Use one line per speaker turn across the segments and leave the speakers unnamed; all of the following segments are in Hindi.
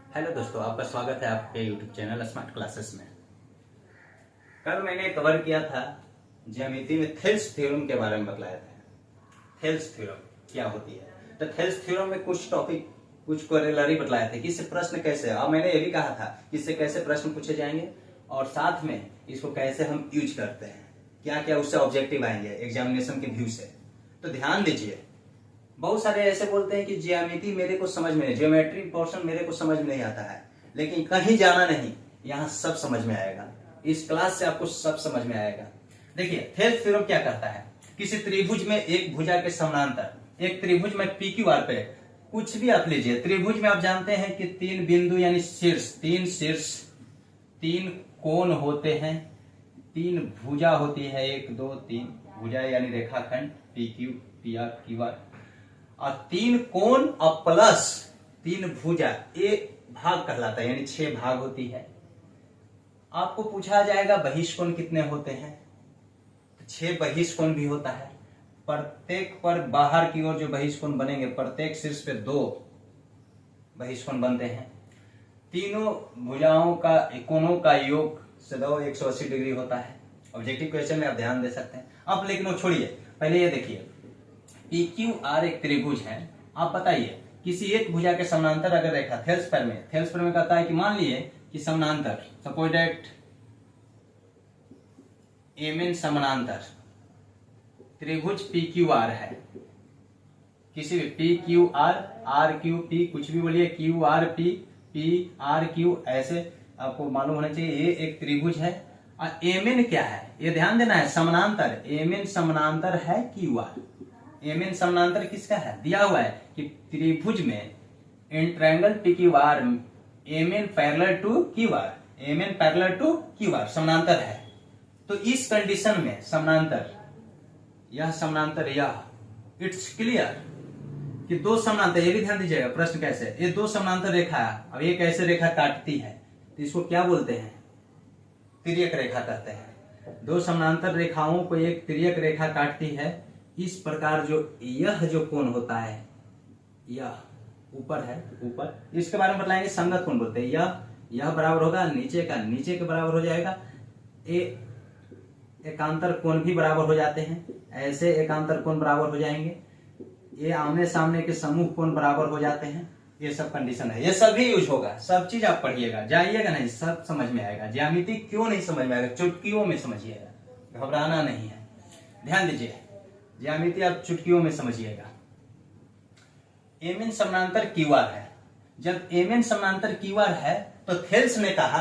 हेलो दोस्तों, आपका स्वागत है आपके यूट्यूब चैनल स्मार्ट क्लासेस में। कल मैंने कवर किया था ज्यामिति में थेल्स थ्योरम के बारे में बतलाया था। थेल्स थ्योरम क्या होती है, तो थेल्स थ्योरम में कुछ टॉपिक कुछ कोरोलरी बतलाए थे कि इससे प्रश्न कैसे, और मैंने ये भी कहा था कि इससे कैसे प्रश्न पूछे जाएंगे और साथ में इसको कैसे हम यूज करते हैं, क्या क्या उससे ऑब्जेक्टिव आएंगे एग्जामिनेशन के व्यू से। तो ध्यान दीजिए, बहुत सारे ऐसे बोलते हैं कि ज्यामिति मेरे को समझ में नहीं, ज्योमेट्री पोर्शन मेरे को समझ में नहीं आता है, लेकिन कहीं जाना नहीं, यहाँ सब समझ में आएगा। इस क्लास से आपको सब समझ में आएगा। देखिए थेल्स थ्योरम क्या करता है, किसी त्रिभुज में एक भुजा के समानांतर, एक त्रिभुज में पी क्यू आर पे कुछ भी आप लीजिए, त्रिभुज में आप जानते हैं कि तीन बिंदु यानी शीर्ष, तीन कोण होते हैं, तीन भुजा होती है, 1 2 3 भुजा यानी रेखाखंड P Q P R Q R, और तीन कोण और प्लस तीन भुजा, एक भाग कहलाता है, यानी 6 भाग होती है। आपको पूछा जाएगा बहिष्कोण कितने होते हैं, 6 बहिष्कोण भी होता है। प्रत्येक पर बाहर की ओर जो बहिष्कोण बनेंगे, प्रत्येक शीर्ष पे 2 बहिष्कोण बनते हैं। तीनों भुजाओं का कोणों का योग सदैव 180 डिग्री होता है। ऑब्जेक्टिव क्वेश्चन में आप ध्यान दे सकते हैं। अब लेकिन वो छोड़िए, पहले ये देखिए पी क्यू आर एक त्रिभुज है। आप बताइए किसी एक भुजा के समानांतर अगर रेखा थेल्स पर में कहता है कि मान लिए कि समानांतर, सपोज दैट एम एन समानांतर त्रिभुज पी क्यू आर है, किसी भी P Q are Q P, कुछ भी बोलिए, Q R P R Q, ऐसे आपको मालूम होना चाहिए ये एक त्रिभुज है। और एम एन क्या है ये ध्यान देना है, समानांतर, एम एन समानांतर है क्यू आर। एम एन समानांतर किसका है, दिया हुआ है कि त्रिभुज में in triangle P Q R M N parallel to Q R, M N parallel to Q R समानांतर है। तो इस कंडीशन में समानांतर, यह समानांतर, यह इट्स क्लियर कि दो समानांतर, ये भी ध्यान दीजिएगा प्रश्न कैसे, ये दो समानांतर रेखा है, अब ये कैसे रेखा काटती है, तो इसको क्या बोलते हैं, तिर्यक रेखा कहते हैं। दो समानांतर रेखाओं को एक तिर्यक रेखा काटती है। इस प्रकार जो यह जो कोण होता है, यह ऊपर है, ऊपर, इसके बारे में बताएंगे, संगत कोण बोलते हैं। यह बराबर होगा नीचे का, नीचे के बराबर हो जाएगा। एकांतर कोण भी बराबर हो जाते हैं, ऐसे एकांतर कोण बराबर हो जाएंगे। ये आमने सामने के समूह कोण बराबर हो जाते हैं। ये सब कंडीशन है, ये सभी यूज होगा, सब चीज आप पढ़िएगा, जाइएगा नहीं, सब समझ में आएगा। ज्यामिति क्यों नहीं समझ में आएगा, चुटकियों में समझिएगा, घबराना नहीं है। ध्यान दीजिए, ज्यामिति आप चुटकियों में समझिएगा। एम एन समानांतर क्यू आर है। जब एम एन समानांतर क्यू आर है तो थेल्स ने कहा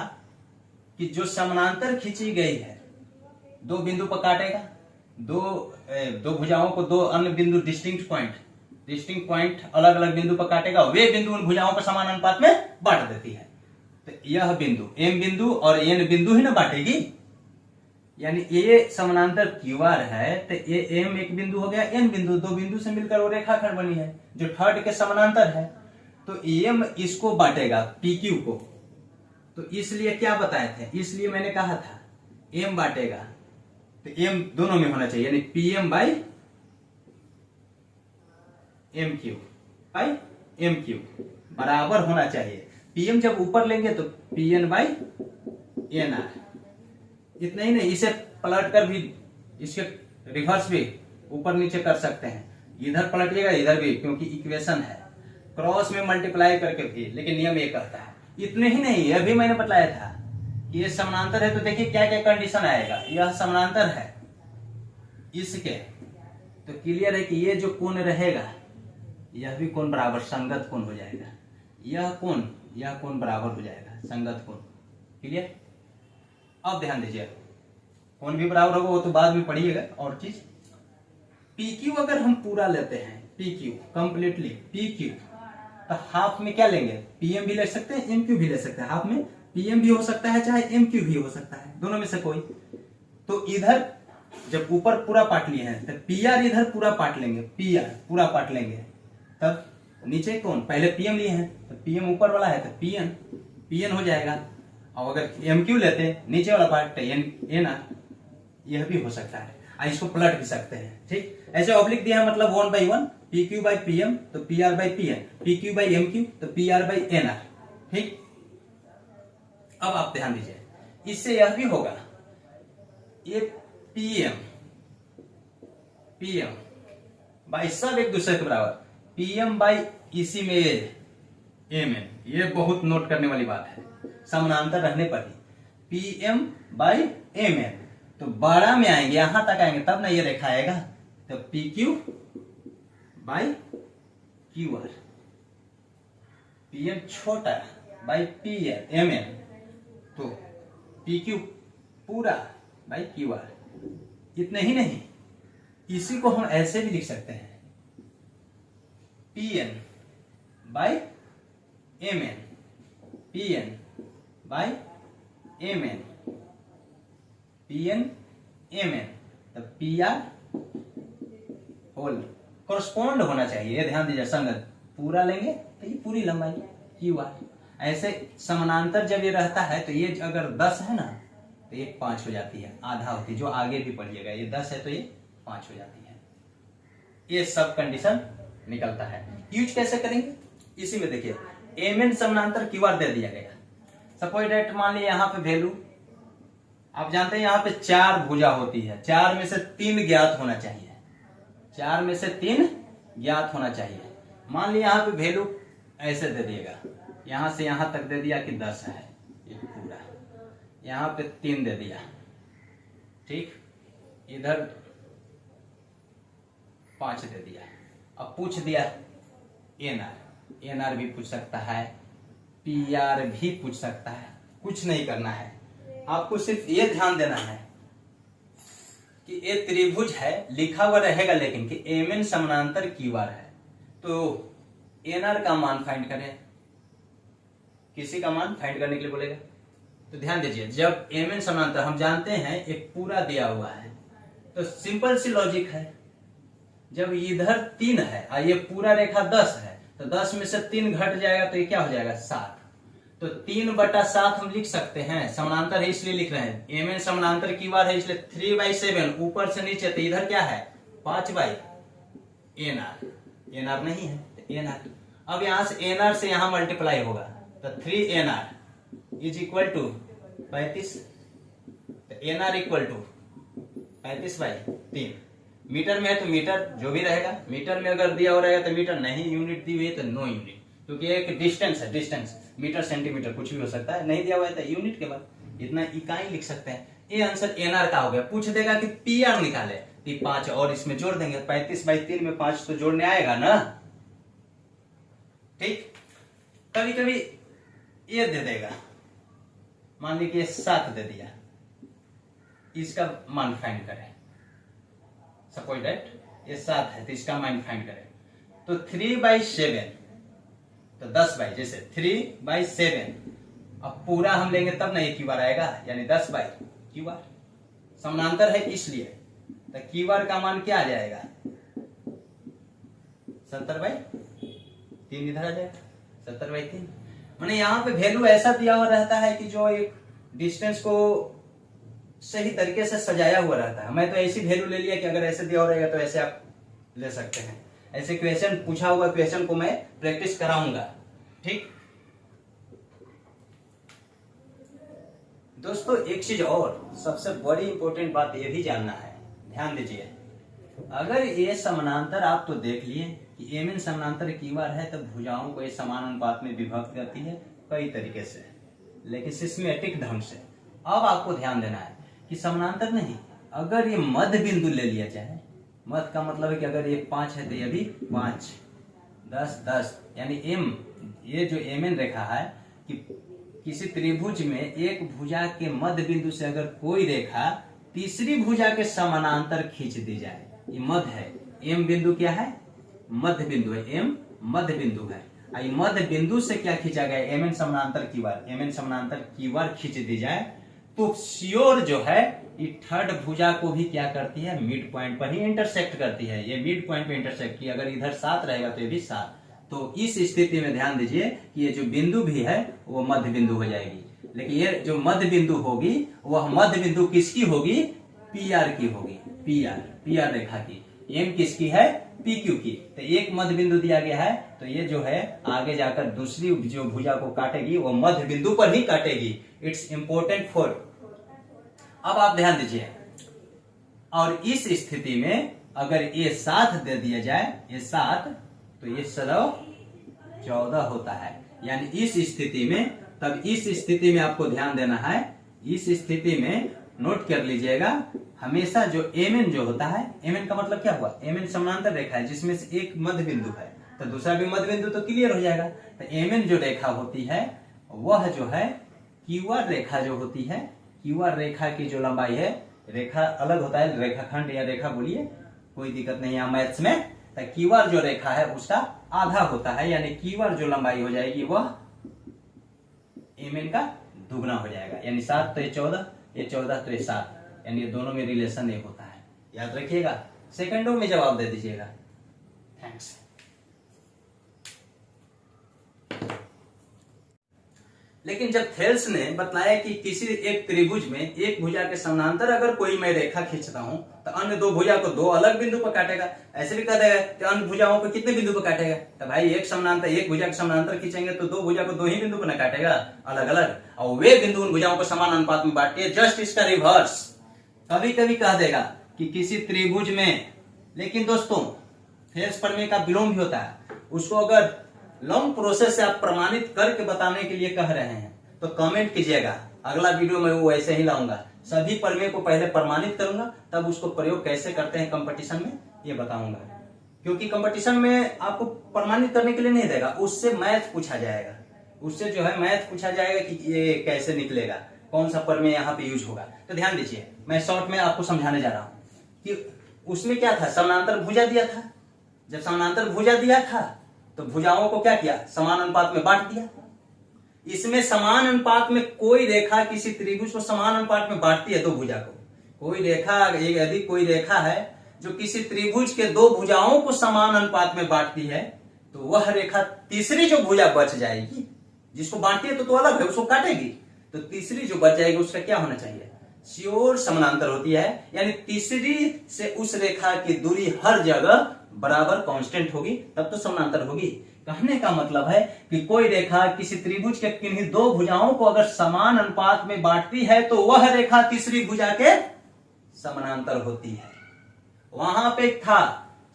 कि जो समानांतर खींची गई है, 2 बिंदु पर काटेगा, दो भुजाओं को 2 अन्य बिंदु डिस्टिंक्ट पॉइंट अलग अलग बिंदु पर काटेगा, वे बिंदु उन भुजाओं को समान अनुपात में बांट देती है। तो यह बिंदु एम बिंदु और एन बिंदु ही ना बांटेगी, यानी ये समानांतर क्यू आर है, तो ये एम एक बिंदु हो गया, एन बिंदु, 2 बिंदु से मिलकर वो रेखाखंड बनी है जो थर्ड के समानांतर है। तो एम इसको बांटेगा पी क्यू को, तो इसलिए क्या बताए थे, इसलिए मैंने कहा था एम बांटेगा, तो एम दोनों में होना चाहिए, यानी P M by M Q बराबर होना चाहिए। पीएम जब ऊपर लेंगे तो P N by N R. इतना ही नहीं, इसे पलट कर भी, इसके रिवर्स भी ऊपर नीचे कर सकते हैं, इधर पलटिएगा इधर भी, क्योंकि इक्वेशन है, क्रॉस में मल्टीप्लाई करके भी, लेकिन नियम ये कहता है। इतने ही नहीं, यह भी मैंने बताया था कि ये समानांतर है, तो देखिए क्या क्या कंडीशन आएगा। यह समानांतर है इसके, तो क्लियर है कि ये जो कोण रहेगा, यह भी कोण बराबर संगत कोण हो जाएगा, यह कोण बराबर हो जाएगा संगत कोण। क्लियर। अब ध्यान दीजिए, कोण भी बराबर होगा, वो तो बाद में पढ़िएगा। और चीज पी क्यू अगर हम पूरा लेते हैं, P Q completely P Q, तो हाफ में क्या लेंगे, पीएम भी ले सकते हैं, एम क्यू भी ले सकते हैं। हाफ में पीएम भी हो सकता है, चाहे एम क्यू भी हो सकता है, दोनों में से कोई। तो इधर जब ऊपर पूरा पार्ट लिए हैं, तो पी आर इधर पूरा पार्ट लेंगे, पी आर पूरा पार्ट लेंगे, तब नीचे कौन, पहले पीएम लिए हैं, तो पीएम ऊपर वाला है तो पीएन हो जाएगा। और अगर एम क्यू लेते हैं नीचे वाला पार्ट तो एन आर, यह भी हो सकता है, इसको पलट भी सकते हैं। ठीक, ऐसे ऑब्लिक दिया है, मतलब 1/1 P Q by P M तो P R by P N, P Q by M Q तो P R by N R, ठीक, अब आप ध्यान दीजिए, इससे यह भी होगा, ये पीएम बाई सब एक दूसरे के बराबर, पीएम बाई इसी में एम एन, ये बहुत नोट करने वाली बात है, समानांतर रहने पर ही पीएम बाई एम एन, तो बड़ा में आएंगे, यहां तक आएंगे तब ना ये रेखा आएगा, तो P Q by Q R, PM छोटा बाई पी एम एन, तो पी क्यू पूरा बाई क्यू आर। इतने ही नहीं, इसी को हम ऐसे भी लिख सकते हैं, P N by M N, P N by M N, P N M N, तब पी आर होल कोरस्पॉन्ड होना चाहिए, ध्यान दीजिए, संगत पूरा लेंगे तो ये पूरी लंबाई क्यू आर। ऐसे समानांतर जब ये रहता है तो ये अगर 10 है ना तो ये 5 हो जाती है, आधा होती है, जो आगे भी पढ़िएगा, ये 10 है तो ये 5 हो जाती है। ये सब कंडीशन निकलता है। यूज कैसे करेंगे, इसी में देखिए, एम एन समानांतर क्यू आर दे दिया गया। सपोज डेट मान लिया यहाँ पे वैल्यू, आप जानते हैं यहाँ पे 4 भुजा होती है, 4 में से 3 ज्ञात होना चाहिए, 4 में से 3 ज्ञात होना चाहिए। मान लिया यहाँ पे वैल्यू ऐसे दे दिएगा, यहां से यहां तक दे दिया कि 10 है ये पूरा, यहां पे 3 दे दिया, ठीक, इधर 5 दे दिया। अब पूछ दिया एनआर भी पूछ सकता है, पीआर भी पूछ सकता है। कुछ नहीं करना है, आपको सिर्फ ये ध्यान देना है कि ये त्रिभुज है, लिखा हुआ रहेगा लेकिन कि एम एन समानांतर क्यूआर है, तो एनआर का मान फाइंड करें, किसी का मान फाइंड करने के लिए बोलेगा। तो ध्यान दीजिए, जब एम एन समानांतर हम जानते हैं एक पूरा दिया हुआ है, तो सिंपल सी लॉजिक है, जब इधर 3 है और ये पूरा रेखा 10 है, तो 10 में से 3 घट जाएगा तो ये क्या हो जाएगा 7, तो 3/7 हम लिख सकते हैं। समानांतर है इसलिए लिख रहे हैं, एम एन समानांतर क्यूआर है इसलिए 3/7, ऊपर से नीचे, तो इधर क्या है 5/एनआर, एनआर नहीं है तो एनआर। अब यहां से एनआर से यहां मल्टीप्लाई होगा, तो 3nr इज इक्वल टू 35, तो एनआर इक्वल टू 35/3। मीटर में है तो मीटर जो भी रहेगा, मीटर में अगर दिया हो रहेगा तो मीटर, नहीं यूनिट दी हुई है तो नो यूनिट, क्योंकि एक डिस्टेंस है, डिस्टेंस मीटर सेंटीमीटर कुछ भी हो सकता है, नहीं दिया हुआ है तो यूनिट के बाद इतना इकाई लिख सकते हैं। ये आंसर एनआर का हो गया। पूछ देगा कि पीआर निकाले, तो 5 और इसमें जोड़ देंगे, 35/3 में 5 तो जोड़ने आएगा ना, ठीक। कभी कभी ये दे देगा, मान लीजिए 7 दे दिया, इसका मान फाइंड करें, सपोज दैट ये 7 है तो इसका मान फाइंड करें, तो 3/7, तो 10 जैसे 3/7, अब पूरा हम लेंगे तब ना ये क्यूआर आएगा, यानी 10/क्यूआर। समानांतर है इसलिए, तो क्यूआर का मान क्या आ जाएगा 70/3, इधर आ जाएगा 70/3। माने यहाँ पे वैल्यू ऐसा दिया हुआ रहता है कि जो एक डिस्टेंस को सही तरीके से सजाया हुआ रहता है। मैं तो ऐसी वैल्यू ले लिया कि अगर ऐसे दिया हुआ रहेगा तो ऐसे आप ले सकते हैं। ऐसे क्वेश्चन पूछा हुआ क्वेश्चन को मैं प्रैक्टिस कराऊंगा, ठीक। दोस्तों एक चीज और सबसे बड़ी इंपॉर्टेंट बात ये भी जानना है, ध्यान दीजिए, अगर ये समानांतर आप तो देख लिए कि एम एन समानांतर क्यूआर है, तो भुजाओं को ये समान अनुपात में विभक्त करती है कई तरीके से, लेकिन सिस्मेटिक ढंग से। अब आपको ध्यान देना है कि समानांतर नहीं, अगर ये मध्य बिंदु ले लिया जाए, मध्य का मतलब है कि अगर ये 5 है तो ये भी 5, 10, 10, यानी एम, ये जो एम एन रेखा है कि किसी त्रिभुज में एक भुजा के मध्य बिंदु से अगर कोई रेखा तीसरी भुजा के समानांतर खींच दी जाए, ये मध्य है, एम बिंदु क्या है मध्य बिंदु है, एम मध्य बिंदु है, मध्य बिंदु से क्या खींचा गया एम एन समानांतर क्यूआर, एम एन समानांतर क्यूआर खींच दी जाए, तो श्योर जो है ये थर्ड भुजा को भी क्या करती है मिड पॉइंट पर ही इंटरसेक्ट करती है। ये मिड पॉइंट पे इंटरसेक्ट की, अगर इधर 7 रहेगा तो ये भी 7, तो इस स्थिति में ध्यान दीजिए कि ये जो बिंदु भी है वो मध्य बिंदु हो जाएगी, लेकिन ये जो मध्य बिंदु होगी वह मध्य बिंदु किसकी होगी, पीआर की होगी, पीआर रेखा की। एम किसकी है, पी क्यू की, तो एक मध्य बिंदु दिया गया है, तो ये जो है आगे जाकर दूसरी जो भुजा को काटेगी वो मध्य बिंदु पर ही काटेगी। It's important for. अब आप ध्यान दीजिए, और इस स्थिति में अगर ये 7 दे दिया जाए, ये 7, तो ये सरव 14 होता है। यानी इस स्थिति में, तब इस स्थिति में आपको ध्यान देना है, इस स्थिति में नोट कर लीजिएगा, हमेशा जो एमएन जो होता है, एमएन का मतलब क्या हुआ, एमएन समानांतर रेखा है जिसमें से एक मध्य बिंदु है, तो दूसरा भी मध्य बिंदु तो क्लियर हो जाएगा। तो एमएन जो रेखा होती है वह जो है क्यूआर रेखा जो होती है, क्यूआर रेखा की जो लंबाई है, रेखा अलग होता है, रेखाखंड या रेखा बोलिए, कोई दिक्कत नहीं है मैथ्स में। तो क्यूआर जो रेखा है उसका आधा होता है, यानी क्यूआर जो लंबाई हो जाएगी वह एमएन का दुगना हो जाएगा। यानी 7 तो ये 14, ये 14 तो ये 7, यानी ये दोनों में रिलेशन एक होता है। याद रखिएगा, सेकंडों में जवाब दे दीजिएगा। थैंक्स। लेकिन जब थेल्स ने बतलाया कि किसी एक त्रिभुज में एक भुजा के समानांतर अगर कोई मैं रेखा खींचता हूं तो अन्य दो भुजा को दो अलग बिंदु पर काटेगा, ऐसे भी कह देगा कि अन्य भुजाओं को कितने बिंदु पर काटेगा, तो भाई एक समानांतर, एक भुजा के समानांतर खींचेंगे तो दो भुजा को दो ही बिंदु पर न काटेगा, अलग अलग, और वे बिंदु उन भुजाओं को समान अनुपात में बांटे। जस्ट इसका रिवर्स कभी कभी कह देगा कि किसी त्रिभुज में, लेकिन दोस्तों थेल्स प्रमेय का विलोम भी होता है, उसको अगर लॉन्ग प्रोसेस से आप प्रमाणित करके बताने के लिए कह रहे हैं तो कमेंट कीजिएगा, अगला वीडियो में वो ऐसे ही लाऊंगा, सभी प्रमेय को पहले प्रमाणित करूंगा, तब उसको प्रयोग कैसे करते हैं कंपटीशन में ये बताऊंगा। क्योंकि कंपटीशन में आपको प्रमाणित करने के लिए नहीं देगा, उससे मैथ पूछा जाएगा, उससे जो है मैथ पूछा जाएगा कि ये कैसे निकलेगा, कौन सा प्रमेय यहाँ पे यूज होगा। तो ध्यान दीजिए, मैं शॉर्ट में आपको समझाने जा रहा हूँ कि उसमें क्या था, समानांतर भुजा दिया था। जब समानांतर भुजा दिया था तो भुजाओं को क्या किया, समान अनुपात में बांट दिया। इसमें समान अनुपात में कोई रेखा किसी त्रिभुज को समान अनुपात में बांटती है दो भुजा को। कोई रेखा, यदि कोई रेखा है जो किसी त्रिभुज के दो भुजाओं को समान अनुपात में बांटती है, तो वह रेखा तीसरी जो भुजा बच जाएगी, जिसको बांटती है तो अलग है, उसको काटेगी, तो तीसरी जो बच जाएगी उसका क्या होना चाहिए, श्योर समानांतर होती है। यानी तीसरी से उस रेखा की दूरी हर जगह बराबर कांस्टेंट होगी, तब तो समानांतर होगी। कहने का मतलब है कि कोई रेखा किसी त्रिभुज के किन्हीं दो भुजाओं को अगर समान अनुपात में बांटती है तो वह रेखा तीसरी भुजा के समानांतर होती है। वहां पे था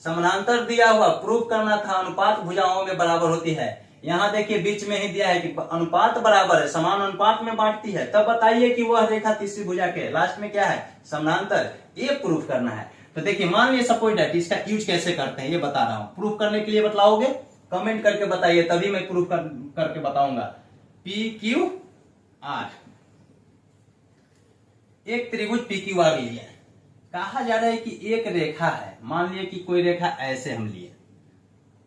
समानांतर दिया हुआ, प्रूफ करना था अनुपात भुजाओं में बराबर होती है। यहां देखिए बीच में ही दिया है कि अनुपात बराबर है, समान अनुपात में बांटती है, तब बताइए कि वह रेखा तीसरी भुजा के लास्ट में क्या है, समानांतर। ये प्रूफ करना है। तो देखिए मान लीजिए सपोज दैट, इसका यूज कैसे करते हैं ये बता रहा हूं। प्रूफ करने के लिए बतलाओगे, कमेंट करके बताइए, तभी मैं प्रूफ करके बताऊंगा। पी क्यू आर, एक त्रिभुज पी क्यू आर लिया, कहा जा रहा है कि एक रेखा है, मान लिया कि कोई रेखा ऐसे हम लिए,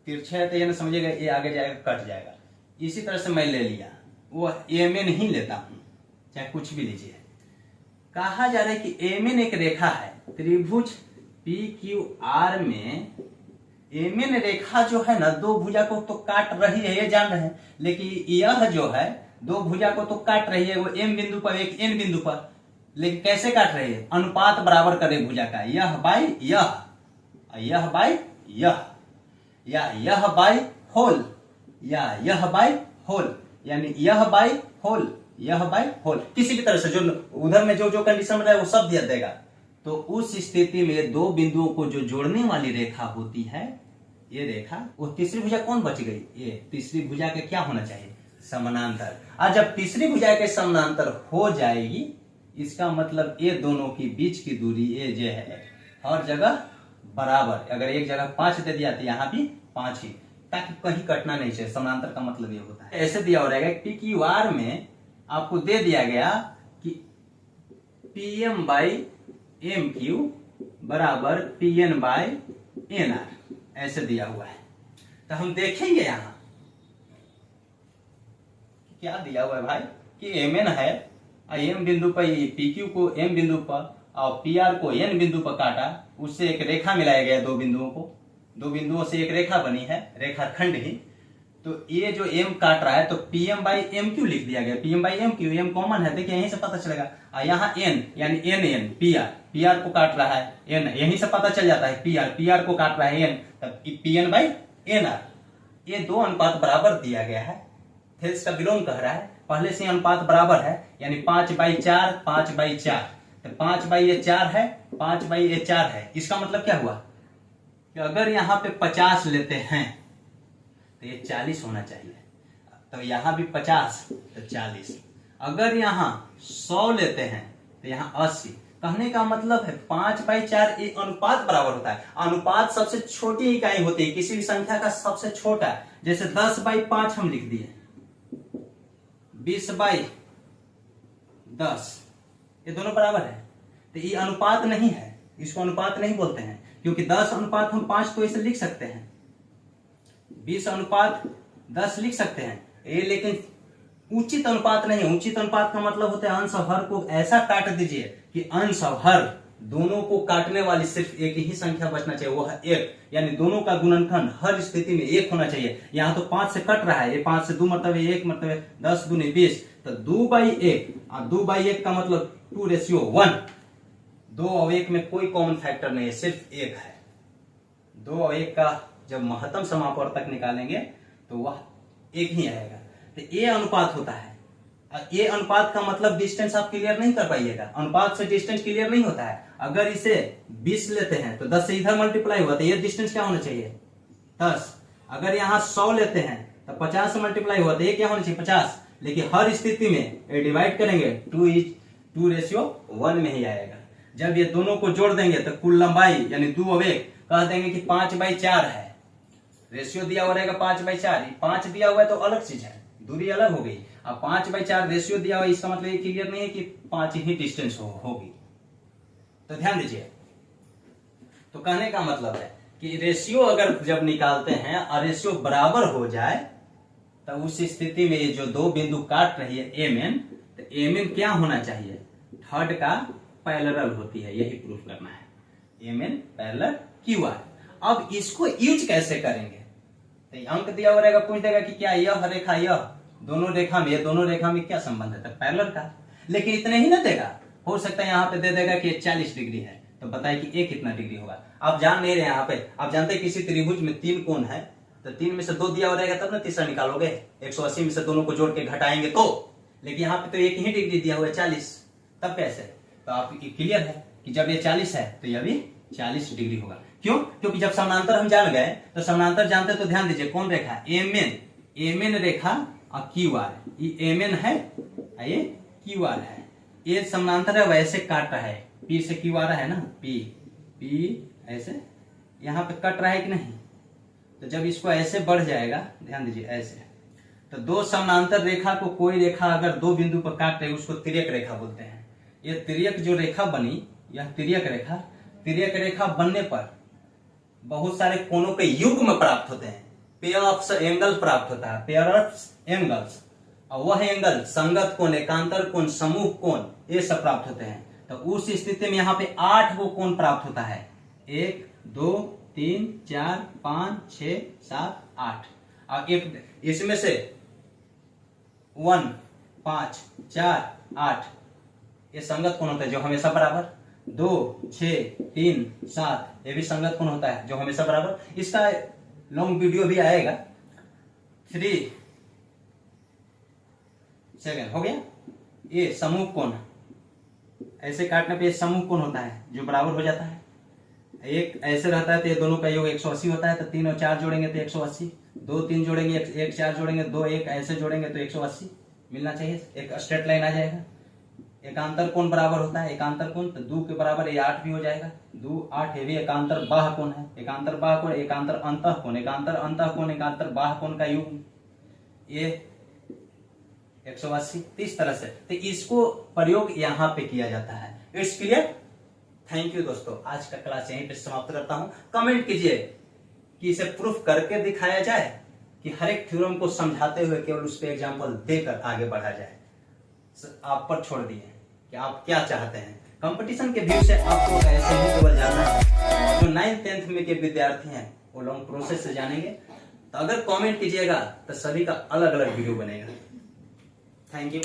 तिरछा है तो ये ना समझिएगा ये आगे जाएगा कट जाएगा, इसी तरह से मैं ले लिया, वो एमएन ही लेता हूं, चाहे कुछ भी लीजिए। कहा जा रहा है कि एमएन एक रेखा है, त्रिभुज पी क्यू आर में एमएन रेखा जो है ना दो भुजा को तो काट रही है, ये जान रहे हैं, लेकिन यह जो है दो भुजा को तो काट रही है, वो एम बिंदु पर एक एन बिंदु पर, लेकिन कैसे काट रही है, अनुपात बराबर करे भुजा का, यह बाई यह बाई यह, या यह बाई होल, या यह बाई होल, यानी यह बाई होल, यह बाई होल, किसी भी तरह से जो उधर में जो कंडीशन बनाए वो सब दिया देगा। तो उस स्थिति में दो बिंदुओं को जो जोड़ने वाली रेखा होती है, ये रेखा, वो तीसरी भुजा कौन बच गई, ये तीसरी भुजा के क्या होना चाहिए, समानांतर। और जब तीसरी भुजा के समानांतर हो जाएगी, इसका मतलब ये दोनों के बीच की दूरी ये जो है हर जगह बराबर, अगर एक जगह 5 दे दिया तो यहाँ भी 5 ही, ताकि कहीं कटना नहीं चाहिए। समानांतर का मतलब ये होता है। ऐसे दिया हो रहेगा पी क्यू आर में आपको दे दिया गया कि पीएम बाई एम क्यू बराबर पीएन बाई एन आर, ऐसे दिया हुआ है। तो हम देखेंगे यहां क्या दिया हुआ है भाई, कि एम एन है, एम बिंदु पर पी क्यू को एम बिंदु पर और पी आर को एन बिंदु पर काटा, उससे एक रेखा मिलाया गया, दो बिंदुओं को, दो बिंदुओं से एक रेखा बनी है, रेखाखंड ही। तो ये जो m काट रहा है तो pm बाई एम क्यू लिख दिया गया, pm by M Q, M common है, देखिए यहीं से पता चलेगा। यहाँ n यानी n pr को काट रहा है n, यहीं से पता चल जाता है pr को काट रहा है n, तब pn बाई nr। ये दो अनुपात बराबर दिया गया है, थेल्स का विलोम कह रहा है, पहले से अनुपात बराबर है, यानी 5/4 5/4, तो 5/4 है 5/4 है। इसका मतलब क्या हुआ कि अगर यहाँ पे 50 लेते हैं तो ये 40 होना चाहिए, तो यहाँ भी 50 तो 40। अगर यहाँ 100 लेते हैं तो यहाँ 80। कहने का मतलब है 5/4 ये अनुपात बराबर होता है। अनुपात सबसे छोटी इकाई होती है किसी भी संख्या का, सबसे छोटा, जैसे 10/5 हम लिख दिए, 20/10, ये दोनों बराबर है। तो ये अनुपात नहीं है, इसको अनुपात नहीं बोलते हैं, क्योंकि 10/5 तो इसे लिख सकते हैं, 20/10 लिख सकते हैं ये, लेकिन उचित अनुपात नहीं है। उचित अनुपात का मतलब होता है अंश और हर को ऐसा काट दीजिए कि अंश और हर दोनों को काटने वाली सिर्फ एक ही संख्या बचना चाहिए, वो है 1, यानी दोनों का गुणनखंड हर स्थिति में 1 होना चाहिए। यहाँ तो 5 से कट रहा है, ये 5 से 2 मतलब 1 मतलब 10 दूनी 20, तो 2/1, और 2/1 का मतलब 2:1। 2 और 1 में कोई कॉमन फैक्टर नहीं है, सिर्फ 1 है। 2 और 1 का जब महत्तम समापवर्तक निकालेंगे तो वह 1 ही आएगा। तो ये अनुपात होता है। ये अनुपात का मतलब डिस्टेंस आप क्लियर नहीं कर पाइएगा, अनुपात से डिस्टेंस क्लियर नहीं होता है। अगर इसे 20 लेते हैं तो 10 से इधर मल्टीप्लाई हुआ तो ये डिस्टेंस क्या होना चाहिए 10। अगर यहाँ 100 लेते हैं तो 50 से मल्टीप्लाई हुआ तो ये क्या होना चाहिए 50। लेकिन हर स्थिति में ये डिवाइड करेंगे 2:1 में ही आएगा। जब ये दोनों को जोड़ देंगे तो कुल लंबाई यानी 2 और 1 कह देंगे कि 5/4 है। रेशियो दिया हुआ रहेगा 5/4, 5 दिया हुआ है तो अलग चीज है, दूरी अलग हो गई। अब 5/4 रेशियो दिया हुआ है, इसका मतलब ये क्लियर नहीं है कि 5 ही डिस्टेंस होगी। तो ध्यान दीजिए, तो कहने का मतलब है कि रेशियो अगर जब निकालते हैं और रेशियो बराबर हो जाए तो उस स्थिति में ये जो दो बिंदु काट रही है एमएन, तो एमएन क्या होना चाहिए थर्ड का पैरेलल होती है, यही प्रूफ करना है। MN parallel QR. अब इसको यूज कैसे करेंगे, तो अंक दिया हुआ रहेगा, पूछ देगा कि क्या यह रेखा यह दोनों रेखा में क्या संबंध है, तो पैरेलल का। लेकिन इतने ही ना देगा, हो सकता है यहाँ पे दे देगा कि 40 डिग्री है, तो बताए कि ये कितना डिग्री होगा। आप जान नहीं रहे, यहाँ पे आप जानते हैं किसी त्रिभुज में 3 कोण है, तो 3 में से 2 दिया हुआ रहेगा तब ना तीसरा निकालोगे। 180 में से दोनों को जोड़ के घटाएंगे तो, लेकिन यहाँ पे तो एक ही डिग्री दिया हुआ है 40, तब कैसे। तो आप क्लियर है कि जब ये 40 है तो यह भी 40 डिग्री होगा। क्यों? क्योंकि जब समानांतर हम जान गए तो समानांतर जानते तो ध्यान दीजिए कौन रेखा एमएन रेखा और क्यूआर, ये एमएन है ये क्यूआर है, ये समानांतर है वैसे काट रहा है, पी से क्यू आ रहा है ना, पी ऐसे यहाँ पे कट रहा है कि नहीं। तो जब इसको ऐसे बढ़ जाएगा, ध्यान दीजिए ऐसे, तो दो समानांतर रेखा को कोई रेखा अगर 2 बिंदु पर काट रहे उसको तिर्यक रेखा बोलते हैं। ये तिर्यक जो रेखा बनी, यह तिर्यक रेखा बनने पर बहुत सारे कोणों के युग्म प्राप्त होते हैं, पेयर ऑफ एंगल प्राप्त होता है, पेयर ऑफ एंगल्स, और वह एंगल संगत कोण, एकांतर कोण, समूह कोण, ये सब प्राप्त होते हैं। तो उस स्थिति में यहाँ पे 8 गो कोण प्राप्त होता है, 1 2 3 4 5 6 7 8, और एक इसमें से 1 5 4 8 ये संगत कोण होता है जो हमेशा बराबर, 2 6 3 7 ये भी संगत कोण होता है जो हमेशा बराबर। इसका लॉन्ग वीडियो भी आएगा। 3 7 हो गया। ये समूह कोण, ऐसे काटने पे समूह कोण होता है जो बराबर हो जाता है। एक ऐसे रहता है तो ये दोनों का योग 180 होता है, तो 3 और 4 जोड़ेंगे तो 180, 2 3 जोड़ेंगे 1 4 जोड़ेंगे 2 1 ऐसे जोड़ेंगे तो 180 मिलना चाहिए, एक स्ट्रेट लाइन आ जाएगा। एकांतर कोण बराबर होता है, एकांतर कोण तो 2 के बराबर ये 8 भी हो जाएगा, 2 8 ये भी एकांतर बाह्य कोण है, एकांतर बाह्य कोण, एकांतर अंतः कोण, एकांतर अंतः कोण, एकांतर बाह्य कोण का योग ये 180। इस तरह से तो इसको प्रयोग यहाँ पे किया जाता है। It's clear. थैंक यू दोस्तों, आज का क्लास यहीं पे समाप्त करता हूं। कमेंट कीजिए कि इसे प्रूफ करके दिखाया जाए कि हर एक थ्योरम को समझाते हुए केवल उस पे एग्जांपल देकर आगे बढ़ा जाए। आप पर छोड़ दिए कि आप क्या चाहते हैं। कंपटीशन के व्यू से आपको ऐसे ही केवल जानना है। जो 9th 10th में के विद्यार्थी हैं वो लॉन्ग प्रोसेस से जानेंगे। तो अगर कमेंट कीजिएगा तो सभी का अलग अलग वीडियो बनेगा। Thank you.